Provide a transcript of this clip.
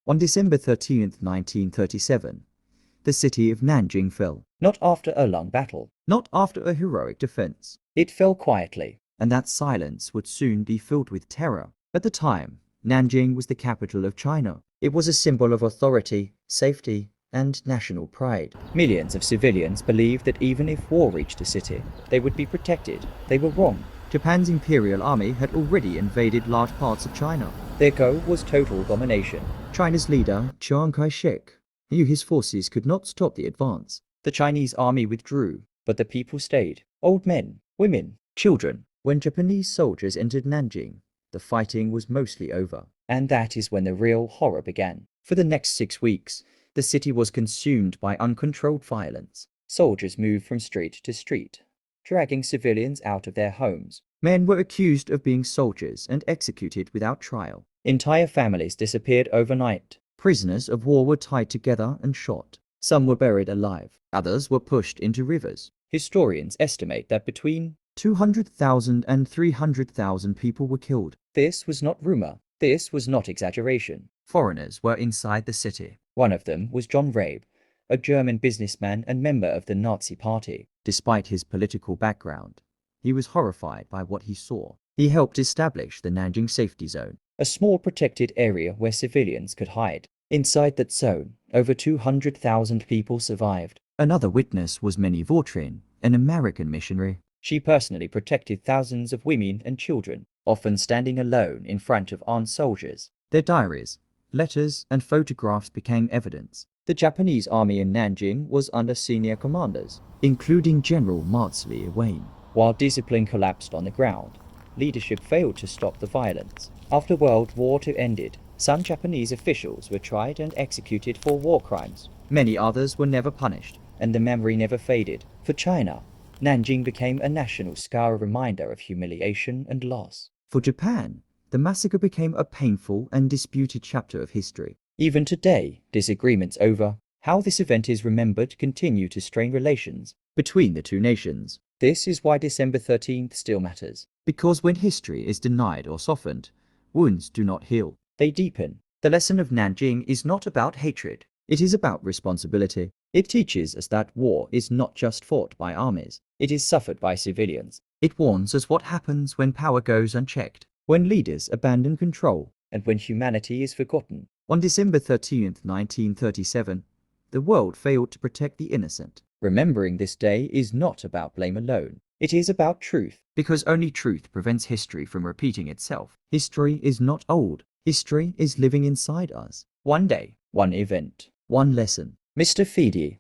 On December 13th, 1937, the city of Nanjing fell. Not after a long battle, not after a heroic defense. It fell quietly, and that silence would soon be filled with terror. At the time, Nanjing was the capital of China. It was a symbol of authority, safety, and national pride. Millions of civilians believed that even if war reached the city, they would be protected. They were wrong. Japan's imperial army had already invaded large parts of China. Their goal was total domination. China's leader, Chiang Kai-shek, knew his forces could not stop the advance. The Chinese army withdrew, but the people stayed. Old men, women, children. When Japanese soldiers entered Nanjing, the fighting was mostly over. And that is when the real horror began. For the next 6 weeks, the city was consumed by uncontrolled violence. Soldiers moved from street to street, dragging civilians out of their homes. Men were accused of being soldiers and executed without trial. Entire families disappeared overnight. Prisoners of war were tied together and shot. Some were buried alive. Others were pushed into rivers. Historians estimate that between 200,000 and 300,000 people were killed. This was not rumor. This was not exaggeration. Foreigners were inside the city. One of them was John Rabe, a German businessman and member of the Nazi Party. Despite his political background, he was horrified by what he saw. He helped establish the Nanjing Safety Zone, a small protected area where civilians could hide. Inside that zone, over 200,000 people survived. Another witness was Minnie Vautrin, an American missionary. She personally protected thousands of women and children, often standing alone in front of armed soldiers. Their diaries, letters, and photographs became evidence. The Japanese army in Nanjing was under senior commanders, including General Massacre. While discipline collapsed on the ground, leadership failed to stop the violence. After World War II ended, some Japanese officials were tried and executed for war crimes. Many others were never punished, and the memory never faded. For China, Nanjing became a national scar, a reminder of humiliation and loss. For Japan, the massacre became a painful and disputed chapter of history. Even today, disagreements over how this event is remembered continue to strain relations between the two nations. This is why December 13th still matters. Because when history is denied or softened, wounds do not heal. They deepen. The lesson of Nanjing is not about hatred. It is about responsibility. It teaches us that war is not just fought by armies. It is suffered by civilians. It warns us what happens when power goes unchecked, when leaders abandon control, and when humanity is forgotten. On December 13th, 1937, the world failed to protect the innocent. Remembering this day is not about blame alone. It is about truth, because only truth prevents history from repeating itself. History is not old. History is living inside us. One day, one event, one lesson. Mr. Fidi,